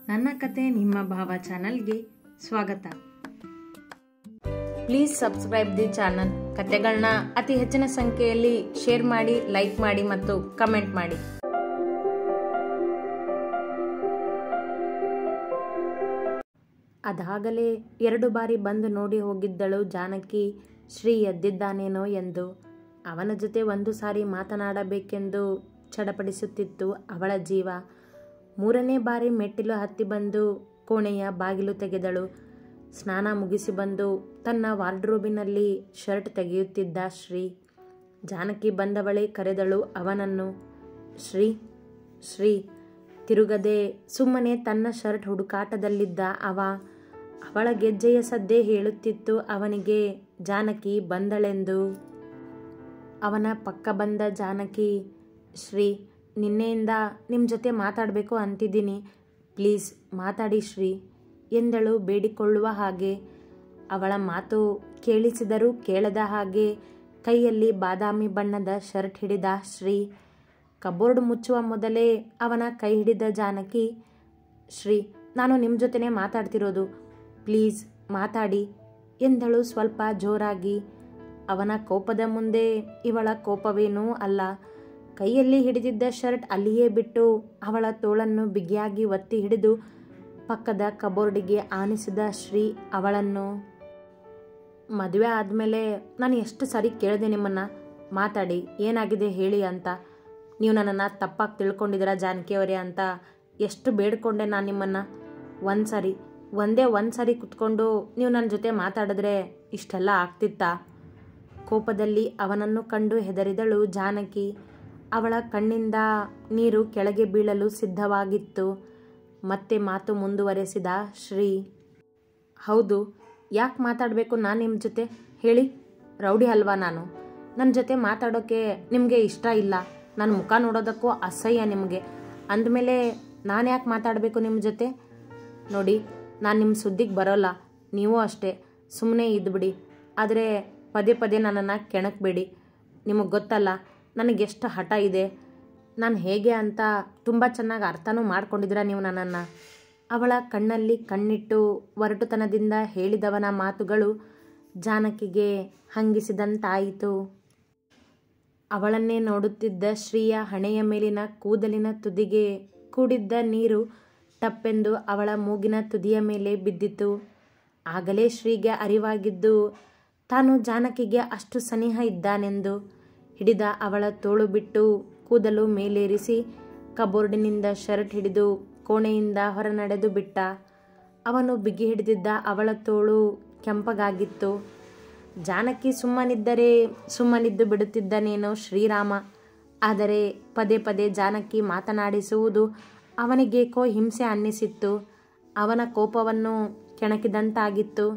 ನನ್ನ ಕತೆ ನಿಮ್ಮ ಭಾವ ಚಾನಲ್ಗೆ ಸ್ವಾಗತ. Please subscribe the channel. ಕತೆಗಳನ್ನ ಅತಿ ಹೆಚ್ಚಿನ ಸಂಖ್ಯೆಯಲ್ಲಿ ಶೇರ್ ಮಾಡಿ, ಲೈಕ್ ಮಾಡಿ ಮತ್ತು ಕಮೆಂಟ್ ಮಾಡಿ. ಅದಾಗಲೇ 2 ಬಾರಿ ಬಂದು ನೋಡಿ ಹೋಗಿದ್ದಳು ಜಾನಕಿ ಶ್ರೀ ಎದ್ದಿದ್ದಾನೇನೋ ಎಂದು. ಅವನ ಜೊತೆ ಒಂದು ಸಾರಿ ಮಾತನಾಡಬೇಕೆಂದು ಚಡಪಡಿಸುತ್ತಿತ್ತು ಅವಳ ಜೀವ. 3ನೇ ಬಾರಿ ಮೆಟ್ಟಿಲು ಹತ್ತಿ ಬಂದು ಕೋಣೆಯ ಬಾಗಿಲು ತೆಗೆದಳು. ಸ್ನಾನ ಮುಗಿಸಿ ಬಂದು ತನ್ನ ವಾರ್ಡ್ರೋಬಿನಲ್ಲಿ ಶರ್ಟ್ ತೆಗೆಯುತ್ತಿದ್ದ ಶ್ರೀ. ಜಾನಕಿ ಬಂದವಳೇ ಕರೆದಳು ಅವನನ್ನು. ಶ್ರೀ ಶ್ರೀ. ತಿರುಗದೆ ಸುಮ್ಮನೆ ತನ್ನ ಶರ್ಟ್ ಹುಡುಕಾಟದಲ್ಲಿದ್ದ ಅವಳ ಗೆಜ್ಜೆಯ ಸದ್ದೇ ಹೇಳುತ್ತಿತ್ತು ಅವನಿಗೆ ಜಾನಕಿ ಬಂದಳೆಂದು. ಅವನ ಪಕ್ಕ ಬಂದ ಜಾನಕಿ, ಶ್ರೀ, ನಿನ್ನೆಯಿಂದ ನಿಮ್ಮ ಜೊತೆ ಮಾತಾಡಬೇಕು ಅಂತಿದ್ದೀನಿ, ಪ್ಲೀಸ್ ಮಾತಾಡಿ ಶ್ರೀ ಎಂದಳು ಬೇಡಿಕೊಳ್ಳುವ ಹಾಗೆ. ಅವಳ ಮಾತು ಕೇಳಿಸಿದರೂ ಕೇಳದ ಹಾಗೆ ಕೈಯಲ್ಲಿ ಬಾದಾಮಿ ಬಣ್ಣದ ಶರ್ಟ್ ಹಿಡಿದ ಶ್ರೀ. ಕಬೋರ್ಡ್ ಮುಚ್ಚುವ ಮೊದಲೇ ಅವನ ಕೈ ಹಿಡಿದ ಜಾನಕಿ, ಶ್ರೀ, ನಾನು ನಿಮ್ಮ ಜೊತೆನೇ ಮಾತಾಡ್ತಿರೋದು, ಪ್ಲೀಸ್ ಮಾತಾಡಿ ಎಂದಳು ಸ್ವಲ್ಪ ಜೋರಾಗಿ. ಅವನ ಕೋಪದ ಮುಂದೆ ಇವಳ ಕೋಪವೇನೂ ಅಲ್ಲ. ಕೈಯಲ್ಲಿ ಹಿಡಿದಿದ್ದ ಶರ್ಟ್ ಅಲ್ಲಿಯೇ ಬಿಟ್ಟು ಅವಳ ತೋಳನ್ನು ಬಿಗಿಯಾಗಿ ಒತ್ತಿ ಹಿಡಿದು ಪಕ್ಕದ ಕಬೋರ್ಡಿಗೆ ಆನಿಸಿದ ಶ್ರೀ ಅವಳನ್ನು. ಮದುವೆ ಆದಮೇಲೆ ನಾನು ಎಷ್ಟು ಸರಿ ಕೇಳಿದೆ ನಿಮ್ಮನ್ನು, ಮಾತಾಡಿ ಏನಾಗಿದೆ ಹೇಳಿ ಅಂತ. ನೀವು ನನ್ನನ್ನು ತಪ್ಪಾಗಿ ತಿಳ್ಕೊಂಡಿದ್ದೀರಾ ಜಾನಕಿಯವರೇ ಅಂತ ಎಷ್ಟು ಬೇಡ್ಕೊಂಡೆ ನಾನು ನಿಮ್ಮನ್ನು. ಒಂದೇ ಒಂದು ಸರಿ ಕುತ್ಕೊಂಡು ನೀವು ನನ್ನ ಜೊತೆ ಮಾತಾಡಿದ್ರೆ ಇಷ್ಟೆಲ್ಲ ಆಗ್ತಿತ್ತಾ? ಕೋಪದಲ್ಲಿ ಅವನನ್ನು ಕಂಡು ಹೆದರಿದಳು ಜಾನಕಿ. ಅವಳ ಕಣ್ಣಿಂದ ನೀರು ಕೆಳಗೆ ಬೀಳಲು ಸಿದ್ಧವಾಗಿತ್ತು. ಮತ್ತೆ ಮಾತು ಮುಂದುವರೆಸಿದ ಶ್ರೀ. ಹೌದು, ಯಾಕೆ ಮಾತಾಡಬೇಕು ನಾನು ನಿಮ್ಮ ಜೊತೆ ಹೇಳಿ? ರೌಡಿ ಅಲ್ವಾ ನಾನು? ನನ್ನ ಜೊತೆ ಮಾತಾಡೋಕ್ಕೆ ನಿಮಗೆ ಇಷ್ಟ ಇಲ್ಲ, ನನ್ನ ಮುಖ ನೋಡೋದಕ್ಕೂ ಅಸಹ್ಯ ನಿಮಗೆ. ಅಂದಮೇಲೆ ನಾನು ಯಾಕೆ ಮಾತಾಡಬೇಕು ನಿಮ್ಮ ಜೊತೆ? ನೋಡಿ, ನಾನು ನಿಮ್ಮ ಸುದ್ದಿಗೆ ಬರೋಲ್ಲ, ನೀವು ಅಷ್ಟೇ, ಸುಮ್ಮನೆ ಇದ್ಬಿಡಿ. ಆದರೆ ಪದೇ ಪದೇ ನನ್ನನ್ನು ಕೆಣಕಬೇಡಿ. ನಿಮಗೆ ಗೊತ್ತಲ್ಲ ನನಗೆಷ್ಟು ಹಠ ಇದೆ, ನಾನು ಹೇಗೆ ಅಂತ ತುಂಬ ಚೆನ್ನಾಗಿ ಅರ್ಥನೂ ಮಾಡ್ಕೊಂಡಿದ್ದೀರಾ ನೀವು ನನ್ನನ್ನು. ಅವಳ ಕಣ್ಣಲ್ಲಿ ಕಣ್ಣಿಟ್ಟು ಒರಟುತನದಿಂದ ಹೇಳಿದವನ ಮಾತುಗಳು ಜಾನಕಿಗೆ ಹಂಗಿಸಿದಂತಾಯಿತು. ಅವಳನ್ನೇ ನೋಡುತ್ತಿದ್ದ ಶ್ರೀಯ ಹಣೆಯ ಮೇಲಿನ ಕೂದಲಿನ ತುದಿಗೆ ಕೂಡಿದ್ದ ನೀರು ಟಪ್ಪೆಂದು ಅವಳ ಮೂಗಿನ ತುದಿಯ ಮೇಲೆ ಬಿದ್ದಿತು. ಆಗಲೇ ಶ್ರೀಗೆ ಅರಿವಾಗಿದ್ದು ತಾನು ಜಾನಕಿಗೆ ಅಷ್ಟು ಸನಿಹ ಇದ್ದಾನೆಂದು. ಹಿಡಿದ ಅವಳ ತೋಳು ಬಿಟ್ಟು ಕೂದಲು ಮೇಲೇರಿಸಿ ಕಬೋರ್ಡಿನಿಂದ ಶರ್ಟ್ ಹಿಡಿದು ಕೋಣೆಯಿಂದ ಹೊರ ನಡೆದು ಬಿಟ್ಟ. ಅವನು ಬಿಗಿ ಹಿಡಿದಿದ್ದ ಅವಳ ತೋಳು ಕೆಂಪಗಾಗಿತ್ತು. ಜಾನಕಿ ಸುಮ್ಮನಿದ್ದರೆ ಸುಮ್ಮನಿದ್ದು ಬಿಡುತ್ತಿದ್ದನೇನೋ ಶ್ರೀರಾಮ. ಆದರೆ ಪದೇ ಪದೇ ಜಾನಕಿ ಮಾತನಾಡಿಸುವುದು ಅವನಿಗೇಕೋ ಹಿಂಸೆ ಅನ್ನಿಸಿತ್ತು. ಅವನ ಕೋಪವನ್ನು ಕೆಣಕಿದಂತಾಗಿತ್ತು.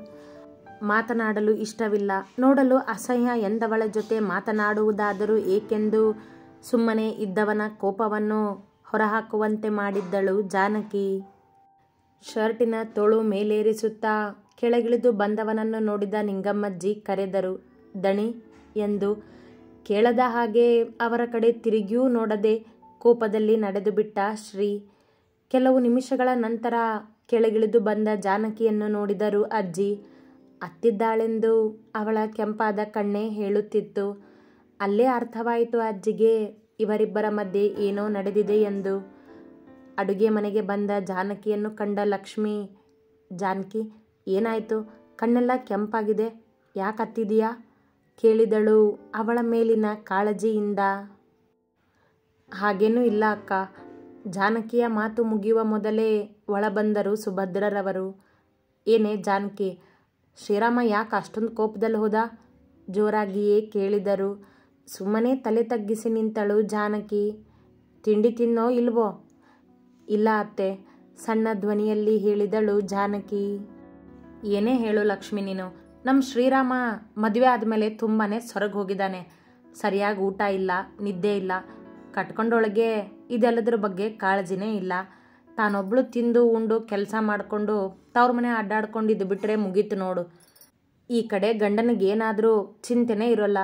ಮಾತನಾಡಲು ಇಷ್ಟವಿಲ್ಲ, ನೋಡಲು ಅಸಹ್ಯ ಎಂದವಳ ಜೊತೆ ಮಾತನಾಡುವುದಾದರೂ ಏಕೆಂದು ಸುಮ್ಮನೆ ಇದ್ದವನ ಕೋಪವನ್ನು ಹೊರಹಾಕುವಂತೆ ಮಾಡಿದ್ದಳು ಜಾನಕಿ. ಶರ್ಟಿನ ತೋಳು ಮೇಲೇರಿಸುತ್ತಾ ಕೆಳಗಿಳಿದು ಬಂದವನನ್ನು ನೋಡಿದ ನಿಂಗಮ್ಮಜ್ಜಿ ಕರೆದರು, ದಣಿ ಎಂದು. ಕೇಳದ ಹಾಗೆ ಅವರ ಕಡೆ ತಿರುಗಿಯೂ ನೋಡದೆ ಕೋಪದಲ್ಲಿ ನಡೆದು ಬಿಟ್ಟ ಶ್ರೀ. ಕೆಲವು ನಿಮಿಷಗಳ ನಂತರ ಕೆಳಗಿಳಿದು ಬಂದ ಜಾನಕಿಯನ್ನು ನೋಡಿದರು ಅಜ್ಜಿ. ಅತ್ತಿದ್ದಾಳೆಂದು ಅವಳ ಕೆಂಪಾದ ಕಣ್ಣೇ ಹೇಳುತ್ತಿತ್ತು. ಅಲ್ಲೇ ಅರ್ಥವಾಯಿತು ಅಜ್ಜಿಗೆ ಇವರಿಬ್ಬರ ಮಧ್ಯೆ ಏನೋ ನಡೆದಿದೆ ಎಂದು. ಅಡುಗೆ ಮನೆಗೆ ಬಂದ ಜಾನಕಿಯನ್ನು ಕಂಡ ಲಕ್ಷ್ಮಿ, ಜಾನಕಿ ಏನಾಯಿತು, ಕಣ್ಣೆಲ್ಲ ಕೆಂಪಾಗಿದೆ, ಯಾಕೆ ಅತ್ತಿದೀಯಾ ಕೇಳಿದಳು ಅವಳ ಮೇಲಿನ ಕಾಳಜಿಯಿಂದ. ಹಾಗೇನೂ ಇಲ್ಲ ಅಕ್ಕ. ಜಾನಕಿಯ ಮಾತು ಮುಗಿಯುವ ಮೊದಲೇ ಒಳ ಬಂದರು ಸುಭದ್ರರವರು. ಏನೇ ಜಾನಕಿ, ಶ್ರೀರಾಮ ಯಾಕೆ ಅಷ್ಟೊಂದು ಕೋಪದಲ್ಲಿ ಹೋದ ಜೋರಾಗಿಯೇ ಕೇಳಿದರು. ಸುಮ್ಮನೆ ತಲೆ ತಗ್ಗಿಸಿ ನಿಂತಳು ಜಾನಕಿ. ತಿಂಡಿ ತಿನ್ನೋ ಇಲ್ವೋ? ಇಲ್ಲ ಅತ್ತೆ, ಸಣ್ಣ ಧ್ವನಿಯಲ್ಲಿ ಹೇಳಿದಳು ಜಾನಕಿ. ಏನೇ ಹೇಳು ಲಕ್ಷ್ಮಿ ನೀನು, ನಮ್ಮ ಶ್ರೀರಾಮ ಮದುವೆ ಆದಮೇಲೆ ತುಂಬಾ ಸೊರಗಿ ಹೋಗಿದ್ದಾನೆ. ಸರಿಯಾಗಿ ಊಟ ಇಲ್ಲ, ನಿದ್ದೆ ಇಲ್ಲ, ಕಟ್ಕೊಂಡೊಳಗೆ ಇದೆಲ್ಲದ್ರ ಬಗ್ಗೆ ಕಾಳಜಿನೇ ಇಲ್ಲ. ತಾನೊಬ್ಳು ತಿಂದು ಉಂಡು ಕೆಲಸ ಮಾಡಿಕೊಂಡು ತವ್ರ ಮನೆ ಅಡ್ಡಾಡ್ಕೊಂಡು ಇದು ಬಿಟ್ಟರೆ ಮುಗೀತು ನೋಡು. ಈ ಕಡೆ ಗಂಡನಿಗೇನಾದರೂ ಚಿಂತೆನೇ ಇರೋಲ್ಲ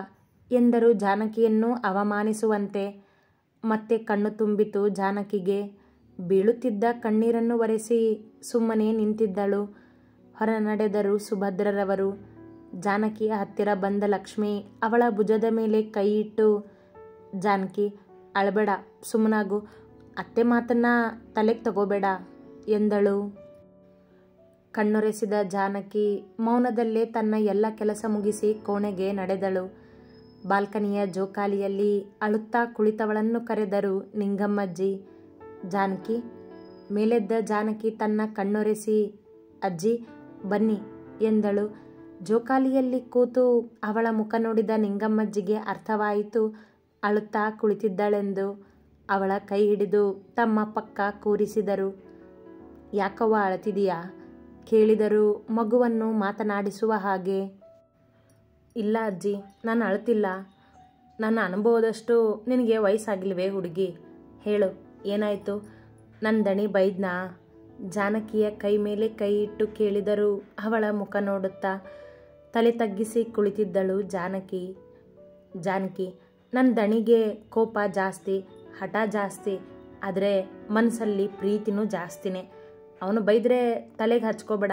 ಎಂದರು ಜಾನಕಿಯನ್ನು ಅವಮಾನಿಸುವಂತೆ. ಮತ್ತೆ ಕಣ್ಣು ತುಂಬಿತು ಜಾನಕಿಗೆ. ಬೀಳುತ್ತಿದ್ದ ಕಣ್ಣೀರನ್ನು ಒರೆಸಿ ಸುಮ್ಮನೆ ನಿಂತಿದ್ದಳು. ಹೊರ ನಡೆದರು ಸುಭದ್ರರವರು. ಜಾನಕಿಯ ಹತ್ತಿರ ಬಂದ ಲಕ್ಷ್ಮಿ ಅವಳ ಭುಜದ ಮೇಲೆ ಕೈ ಇಟ್ಟು, ಜಾನಕಿ ಅಳಬೇಡ, ಸುಮ್ಮನಾಗು, ಅತ್ತೆ ಮಾತನ್ನ ತಲೆಗೆ ತಗೋಬೇಡ ಎಂದಳು. ಕಣ್ಣೊರೆಸಿದ ಜಾನಕಿ ಮೌನದಲ್ಲೇ ತನ್ನ ಎಲ್ಲ ಕೆಲಸ ಮುಗಿಸಿ ಕೋಣೆಗೆ ನಡೆದಳು. ಬಾಲ್ಕನಿಯ ಜೋಕಾಲಿಯಲ್ಲಿ ಅಳುತ್ತಾ ಕುಳಿತವಳನ್ನು ಕರೆದರು ನಿಂಗಮ್ಮಜ್ಜಿ. ಜಾನಕಿ. ಮೇಲೆದ್ದ ಜಾನಕಿ ತನ್ನ ಕಣ್ಣೊರೆಸಿ, ಅಜ್ಜಿ ಬನ್ನಿ ಎಂದಳು. ಜೋಕಾಲಿಯಲ್ಲಿ ಕೂತು ಅವಳ ಮುಖ ನೋಡಿದ ನಿಂಗಮ್ಮಜ್ಜಿಗೆ ಅರ್ಥವಾಯಿತು ಅಳುತ್ತಾ ಕುಳಿತಿದ್ದಳೆಂದು. ಅವಳ ಕೈ ಹಿಡಿದು ತಮ್ಮ ಪಕ್ಕ ಕೂರಿಸಿದರು. ಯಾಕವ್ವ ಅಳತಿದೀಯಾ ಕೇಳಿದರು ಮಗುವನ್ನು ಮಾತನಾಡಿಸುವ ಹಾಗೆ. ಇಲ್ಲ ಅಜ್ಜಿ, ನಾನು ಅಳ್ತಿಲ್ಲ. ನನ್ನ ಅನುಭವದಷ್ಟು ನಿನಗೆ ವಯಸ್ಸಾಗಿಲ್ವೇ ಹುಡುಗಿ? ಹೇಳು, ಏನಾಯಿತು? ನನ್ನ ದಣಿ ಬೈದ್ನಾ? ಜಾನಕಿಯ ಕೈ ಮೇಲೆ ಕೈ ಇಟ್ಟು ಕೇಳಿದರು ಅವಳ ಮುಖ ನೋಡುತ್ತಾ. ತಲೆ ತಗ್ಗಿಸಿ ಕುಳಿತಿದ್ದಳು ಜಾನಕಿ. ಜಾನಕಿ, ನನ್ನ ದಣಿಗೆ ಕೋಪ ಜಾಸ್ತಿ, ಹಠ ಜಾಸ್ತಿ, ಆದರೆ ಮನಸ್ಸಲ್ಲಿ ಪ್ರೀತಿನೂ ಜಾಸ್ತಿನೇ. ಅವನು ಬೈದರೆ ತಲೆಗೆ ಹಚ್ಕೋಬೇಡ,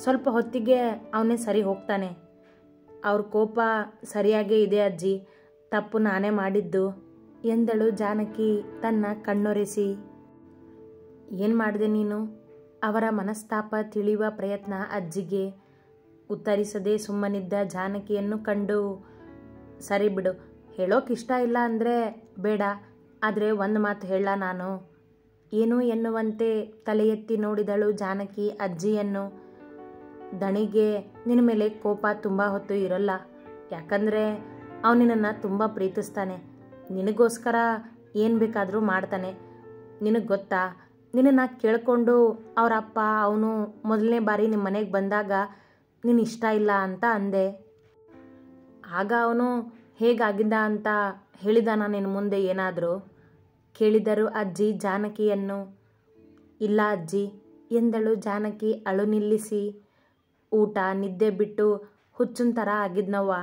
ಸ್ವಲ್ಪ ಹೊತ್ತಿಗೆ ಅವನೇ ಸರಿ ಹೋಗ್ತಾನೆ. ಅವ್ರ ಕೋಪ ಸರಿಯಾಗೇ ಇದೆ ಅಜ್ಜಿ, ತಪ್ಪು ನಾನೇ ಮಾಡಿದ್ದು ಎಂದಳು ಜಾನಕಿ ತನ್ನ ಕಣ್ಣೊರೆಸಿ. ಏನು ಮಾಡಿದೆ ನೀನು? ಅವರ ಮನಸ್ತಾಪ ತಿಳಿಯುವ ಪ್ರಯತ್ನ ಅಜ್ಜಿಗೆ. ಉತ್ತರಿಸದೆ ಸುಮ್ಮನಿದ್ದ ಜಾನಕಿಯನ್ನು ಕಂಡು, ಸರಿ ಬಿಡು, ಹೇಳೋಕ್ಕಿಷ್ಟ ಇಲ್ಲ ಅಂದರೆ ಬೇಡ, ಆದರೆ ಒಂದು ಮಾತು ಹೇಳ ನಾನು. ಏನು ಎನ್ನುವಂತೆ ತಲೆ ಎತ್ತಿ ನೋಡಿದಳು ಜಾನಕಿ ಅಜ್ಜಿಯನ್ನು. ದಣಿಗೆ ನಿನ್ನ ಮೇಲೆ ಕೋಪ ತುಂಬ ಹೊತ್ತು ಇರೋಲ್ಲ, ಯಾಕಂದರೆ ಅವನು ನಿನ್ನನ್ನು ತುಂಬ ಪ್ರೀತಿಸ್ತಾನೆ. ನಿನಗೋಸ್ಕರ ಏನು ಬೇಕಾದರೂ ಮಾಡ್ತಾನೆ. ನಿನಗೆ ಗೊತ್ತಾ, ನಿನ್ನನ್ನು ಕೇಳಿಕೊಂಡು ಅವರ ಅಪ್ಪ ಅವನು ಮೊದಲನೇ ಬಾರಿ ನಿಮ್ಮ ಮನೆಗೆ ಬಂದಾಗ ನೀನು ಇಷ್ಟ ಇಲ್ಲ ಅಂತ ಅಂದೆ. ಆಗ ಅವನು ಹೇಗಾಗಿದ್ದ ಅಂತ ಹೇಳಿದಾನ ನಿನ್ನ ಮುಂದೆ ಏನಾದರೂ ಕೇಳಿದರು ಅಜ್ಜಿ ಜಾನಕಿಯನ್ನು. ಇಲ್ಲ ಅಜ್ಜಿ ಎಂದಳು ಜಾನಕಿ ಅಳು ನಿಲ್ಲಿಸಿ. ಊಟ ನಿದ್ದೆ ಬಿಟ್ಟು ಹುಚ್ಚಿನ ಥರ ಆಗಿದ್ನವ್ವ.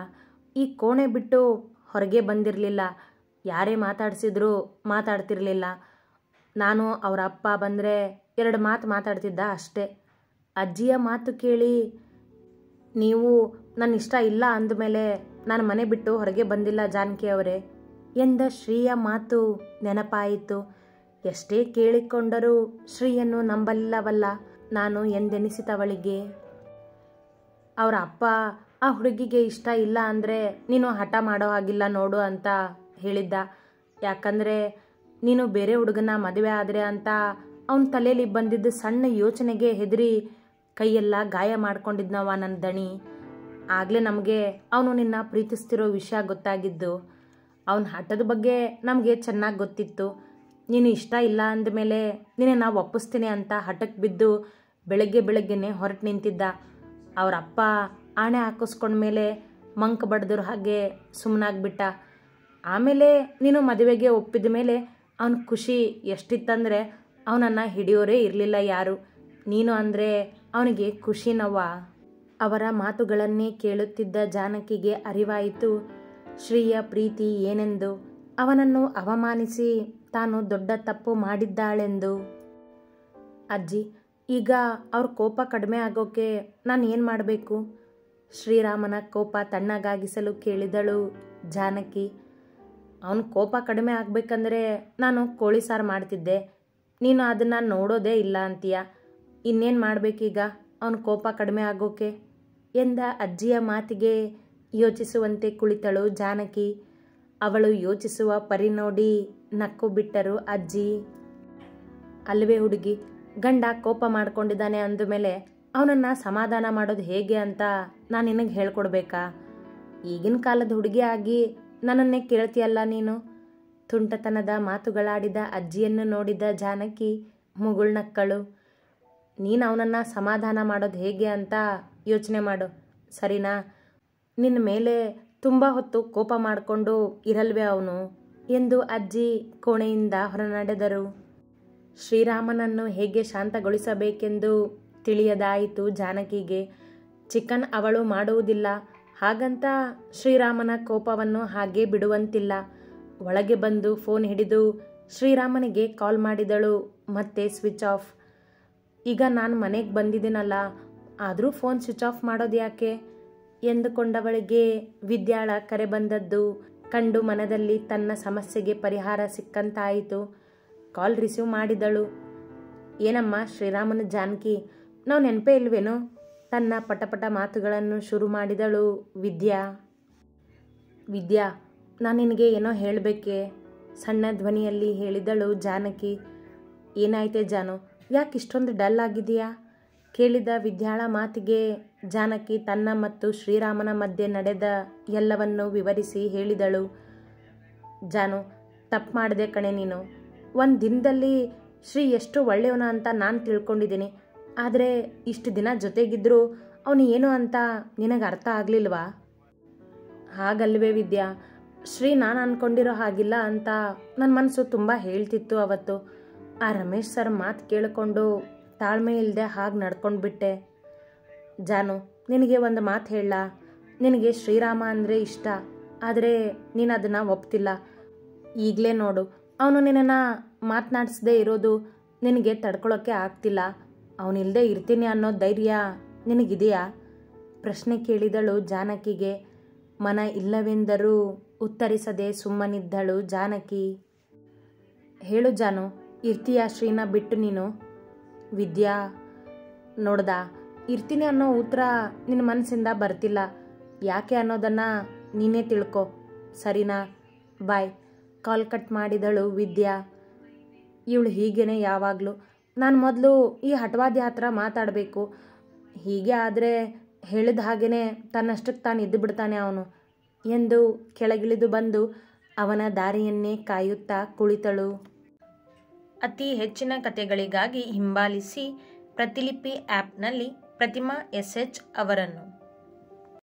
ಈ ಕೋಣೆ ಬಿಟ್ಟು ಹೊರಗೆ ಬಂದಿರಲಿಲ್ಲ. ಯಾರೇ ಮಾತಾಡಿಸಿದ್ರೂ ಮಾತಾಡ್ತಿರ್ಲಿಲ್ಲ. ನಾನು ಅವರ ಅಪ್ಪ ಬಂದರೆ 2 ಮಾತು ಮಾತಾಡ್ತಿದ್ದ ಅಷ್ಟೇ. ಅಜ್ಜಿಯ ಮಾತು ಕೇಳಿ, ನೀವು ನನ್ನ ಇಷ್ಟ ಇಲ್ಲ ಅಂದಮೇಲೆ ನಾನು ಮನೆ ಬಿಟ್ಟು ಹೊರಗೆ ಬಂದಿಲ್ಲ ಜಾನಕಿ ಅವರೇ ಎಂದ ಶ್ರೀಯ ಮಾತು ನೆನಪಾಯಿತು. ಎಷ್ಟೇ ಕೇಳಿಕೊಂಡರೂ ಶ್ರೀಯನ್ನು ನಂಬಲಿಲ್ಲವಲ್ಲ ನಾನು ಎಂದೆನಿಸಿತವಳಿಗೆ. ಅವರ ಅಪ್ಪ ಆ ಹುಡುಗಿಗೆ ಇಷ್ಟ ಇಲ್ಲ ಅಂದರೆ ನೀನು ಹಠ ಮಾಡೋ ಹಾಗಿಲ್ಲ ನೋಡು ಅಂತ ಹೇಳಿದ್ದ. ಯಾಕಂದರೆ ನೀನು ಬೇರೆ ಹುಡುಗನ ಮದುವೆ ಆದರೆ ಅಂತ ಅವನ ತಲೆಯಲ್ಲಿ ಬಂದಿದ್ದ ಸಣ್ಣ ಯೋಚನೆಗೆ ಹೆದರಿ ಕೈಯೆಲ್ಲ ಗಾಯ ಮಾಡ್ಕೊಂಡಿದ್ನವ ನನ್ನ ದಣಿ. ಆಗಲೇ ನಮಗೆ ಅವನು ನಿನ್ನ ಪ್ರೀತಿಸ್ತಿರೋ ವಿಷಯ ಗೊತ್ತಾಗಿದ್ದು. ಅವನ ಹಠದ ಬಗ್ಗೆ ನಮಗೆ ಚೆನ್ನಾಗಿ ಗೊತ್ತಿತ್ತು. ನೀನು ಇಷ್ಟ ಇಲ್ಲ ಅಂದಮೇಲೆ ನೀನು ನಾವು ಒಪ್ಪಿಸ್ತೀನಿ ಅಂತ ಹಠಕ್ಕೆ ಬಿದ್ದು ಬೆಳಗ್ಗೆನೇ ಹೊರಟು ನಿಂತಿದ್ದ. ಅವರ ಅಪ್ಪ ಆಣೆ ಹಾಕಿಸ್ಕೊಂಡ್ಮೇಲೆ ಮಂಕ್ ಬಡ್ದ್ರ ಹಾಗೆ ಸುಮ್ಮನಾಗ್ಬಿಟ್ಟ. ಆಮೇಲೆ ನೀನು ಮದುವೆಗೆ ಒಪ್ಪಿದ ಮೇಲೆ ಅವನ ಖುಷಿ ಎಷ್ಟಿತ್ತಂದರೆ ಅವನನ್ನು ಹಿಡಿಯೋರೇ ಇರಲಿಲ್ಲ ಯಾರು. ನೀನು ಅಂದರೆ ಅವನಿಗೆ ಖುಷಿನವ್ವ. ಅವರ ಮಾತುಗಳನ್ನೇ ಕೇಳುತ್ತಿದ್ದ ಜಾನಕಿಗೆ ಅರಿವಾಯಿತು ಶ್ರೀಯ ಪ್ರೀತಿ ಏನೆಂದು. ಅವನನ್ನು ಅವಮಾನಿಸಿ ತಾನು ದೊಡ್ಡ ತಪ್ಪು ಮಾಡಿದ್ದಾಳೆಂದು. ಅಜ್ಜಿ, ಈಗ ಅವ್ರ ಕೋಪ ಕಡಿಮೆ ಆಗೋಕ್ಕೆ ನಾನು ಏನು ಮಾಡಬೇಕು? ಶ್ರೀರಾಮನ ಕೋಪ ತಣ್ಣಗಾಗಿಸಲು ಕೇಳಿದಳು ಜಾನಕಿ. ಅವನ ಕೋಪ ಕಡಿಮೆ ಆಗಬೇಕಂದ್ರೆ ನಾನು ಕೋಳಿ ಸಾರು ಮಾಡ್ತಿದ್ದೆ. ನೀನು ಅದನ್ನು ನೋಡೋದೇ ಇಲ್ಲ ಅಂತೀಯ. ಇನ್ನೇನು ಮಾಡಬೇಕೀಗ ಅವನ ಕೋಪ ಕಡಿಮೆ ಆಗೋಕೆ ಎಂದ ಅಜ್ಜಿಯ ಮಾತಿಗೆ ಯೋಚಿಸುವಂತೆ ಕುಳಿತಳು ಜಾನಕಿ. ಅವಳು ಯೋಚಿಸುವ ಪರಿ ನೋಡಿ ನಕ್ಕು ಬಿಟ್ಟರು ಅಜ್ಜಿ. ಅಲ್ವೇ ಹುಡುಗಿ, ಗಂಡ ಕೋಪ ಮಾಡ್ಕೊಂಡಿದ್ದಾನೆ ಅಂದಮೇಲೆ ಅವನನ್ನು ಸಮಾಧಾನ ಮಾಡೋದು ಹೇಗೆ ಅಂತ ನಾನು ನಿನಗೆ ಹೇಳ್ಕೊಡ್ಬೇಕಾ? ಈಗಿನ ಕಾಲದ ಹುಡುಗಿ ಆಗಿ ನನ್ನನ್ನೇ ಕೇಳ್ತೀಯಲ್ಲ ನೀನು. ತುಂಟತನದ ಮಾತುಗಳಾಡಿದ ಅಜ್ಜಿಯನ್ನು ನೋಡಿದ ಜಾನಕಿ ಮುಗುಳ್ನಕ್ಕಳು. ನೀನು ಅವನನ್ನು ಸಮಾಧಾನ ಮಾಡೋದು ಹೇಗೆ ಅಂತ ಯೋಚನೆ ಮಾಡು, ಸರಿನಾ? ನಿನ್ನ ಮೇಲೆ ತುಂಬ ಹೊತ್ತು ಕೋಪ ಮಾಡಿಕೊಂಡು ಇರಲ್ವೇ ಅವನು ಎಂದು ಅಜ್ಜಿ ಕೋಣೆಯಿಂದ ಹೊರನಡೆದರು. ಶ್ರೀರಾಮನನ್ನು ಹೇಗೆ ಶಾಂತಗೊಳಿಸಬೇಕೆಂದು ತಿಳಿಯದಾಯಿತು ಜಾನಕಿಗೆ. ಚಿಕನ್ ಅವಳು ಮಾಡುವುದಿಲ್ಲ, ಹಾಗಂತ ಶ್ರೀರಾಮನ ಕೋಪವನ್ನು ಹಾಗೆ ಬಿಡುವಂತಿಲ್ಲ. ಒಳಗೆ ಬಂದು ಫೋನ್ ಹಿಡಿದು ಶ್ರೀರಾಮನಿಗೆ ಕಾಲ್ ಮಾಡಿದಳು, ಮತ್ತೆ ಸ್ವಿಚ್ ಆಫ್. ಈಗ ನಾನು ಮನೆಗೆ ಬಂದಿದ್ದೀನಲ್ಲ, ಆದರೂ ಫೋನ್ ಸ್ವಿಚ್ ಆಫ್ ಮಾಡೋದು ಯಾಕೆ ಎಂದುಕೊಂಡವಳಿಗೆ ವಿದ್ಯಾಳ ಕರೆ ಬಂದದ್ದು ಕಂಡು ಮನದಲ್ಲಿ ತನ್ನ ಸಮಸ್ಯೆಗೆ ಪರಿಹಾರ ಸಿಕ್ಕಂತಾಯಿತು. ಕಾಲ್ ರಿಸೀವ್ ಮಾಡಿದಳು. ಏನಮ್ಮ ಶ್ರೀರಾಮನ ಜಾನಕಿ, ನಾವು ನೆನಪೇ ಇಲ್ವೇನೋ? ತನ್ನ ಪಟಪಟ ಮಾತುಗಳನ್ನು ಶುರು ಮಾಡಿದಳು ವಿದ್ಯಾ. ನಾನು ನಿನಗೆ ಏನೋ ಹೇಳಬೇಕೆ? ಸಣ್ಣ ಧ್ವನಿಯಲ್ಲಿ ಹೇಳಿದಳು ಜಾನಕಿ. ಏನಾಯ್ತೆ ಜಾನು, ಯಾಕೆ ಇಷ್ಟೊಂದು ಡಲ್ ಆಗಿದೆಯಾ? ಕೇಳಿದ ವಿದ್ಯಾಳ ಮಾತಿಗೆ ಜಾನಕಿ ತನ್ನ ಮತ್ತು ಶ್ರೀರಾಮನ ಮಧ್ಯೆ ನಡೆದ ಎಲ್ಲವನ್ನೂ ವಿವರಿಸಿ ಹೇಳಿದಳು. ಜಾನು, ತಪ್ಪು ಮಾಡಿದೆ ಕಣೆ ನೀನು. ಒಂದು ದಿನದಲ್ಲಿ ಶ್ರೀ ಎಷ್ಟು ಒಳ್ಳೆಯವನ ಅಂತ ನಾನು ತಿಳ್ಕೊಂಡಿದ್ದೀನಿ. ಆದರೆ ಇಷ್ಟು ದಿನ ಜೊತೆಗಿದ್ದರೂ ಅವನು ಏನು ಅಂತ ನಿನಗೆ ಅರ್ಥ ಆಗಲಿಲ್ವಾ? ಹಾಗಲ್ವೇ ವಿದ್ಯಾ, ಶ್ರೀ ನಾನು ಅಂದ್ಕೊಂಡಿರೋ ಹಾಗಿಲ್ಲ ಅಂತ ನನ್ನ ಮನಸ್ಸು ತುಂಬ ಹೇಳ್ತಿತ್ತು ಅವತ್ತು. ಆ ರಮೇಶ್ ಸರ್ ಮಾತು ಕೇಳಿಕೊಂಡು ತಾಳ್ಮೆ ಇಲ್ಲದೆ ಹಾಗೆ ನಡ್ಕೊಂಡ್ಬಿಟ್ಟೆ. ಜಾನು, ನಿನಗೆ ಒಂದು ಮಾತು ಹೇಳ. ನಿನಗೆ ಶ್ರೀರಾಮ ಅಂದರೆ ಇಷ್ಟ, ಆದರೆ ನೀನು ಅದನ್ನು ಒಪ್ತಿಲ್ಲ. ಈಗಲೇ ನೋಡು, ಅವನು ನಿನ್ನನ್ನು ಮಾತನಾಡಿಸದೇ ಇರೋದು ನಿನಗೆ ತಡ್ಕೊಳ್ಳೋಕ್ಕೆ ಆಗ್ತಿಲ್ಲ. ಅವನಿಲ್ಲದೆ ಇರ್ತೀನಿ ಅನ್ನೋ ಧೈರ್ಯ ನಿನಗಿದೆಯಾ? ಪ್ರಶ್ನೆ ಕೇಳಿದಳು ಜಾನಕಿಗೆ. ಮನ ಇಲ್ಲವೆಂದರೂ ಉತ್ತರಿಸದೆ ಸುಮ್ಮನಿದ್ದಳು ಜಾನಕಿ. ಹೇಳು ಜಾನು, ಇರ್ತೀಯಾ ಶ್ರೀನ ಬಿಟ್ಟು ನೀನು? ವಿದ್ಯಾ, ನೋಡ್ದಾ, ಇರ್ತೀನಿ ಅನ್ನೋ ಉತ್ತರ ನಿನ್ನ ಮನಸ್ಸಿಂದ ಬರ್ತಿಲ್ಲ. ಯಾಕೆ ಅನ್ನೋದನ್ನು ನೀನೇ ತಿಳ್ಕೊ, ಸರಿನಾ? ಬಾಯ್. ಕಾಲ್ ಕಟ್ ಮಾಡಿದಳು ವಿದ್ಯಾ. ಇವಳು ಹೀಗೇನೆ ಯಾವಾಗಲೂ. ನಾನು ಮೊದಲು ಈ ಹಠವಾದಿ ಹತ್ರ ಮಾತಾಡಬೇಕು. ಹೀಗೆ ಆದರೆ ಹೇಳಿದ ಹಾಗೇ ತನ್ನಷ್ಟಕ್ಕೆ ತಾನು ಇದ್ದು ಬಿಡ್ತಾನೆ ಅವನು ಎಂದು ಕೆಳಗಿಳಿದು ಬಂದು ಅವನ ದಾರಿಯನ್ನೇ ಕಾಯುತ್ತಾ ಕುಳಿತಳು. ಅತಿ ಹೆಚ್ಚಿನ ಕಥೆಗಳಿಗಾಗಿ ಹಿಂಬಾಲಿಸಿ ಪ್ರತಿಲಿಪಿ ಆ್ಯಪ್ನಲ್ಲಿ ಪ್ರತಿಮಾ SH ಅವರನ್ನು.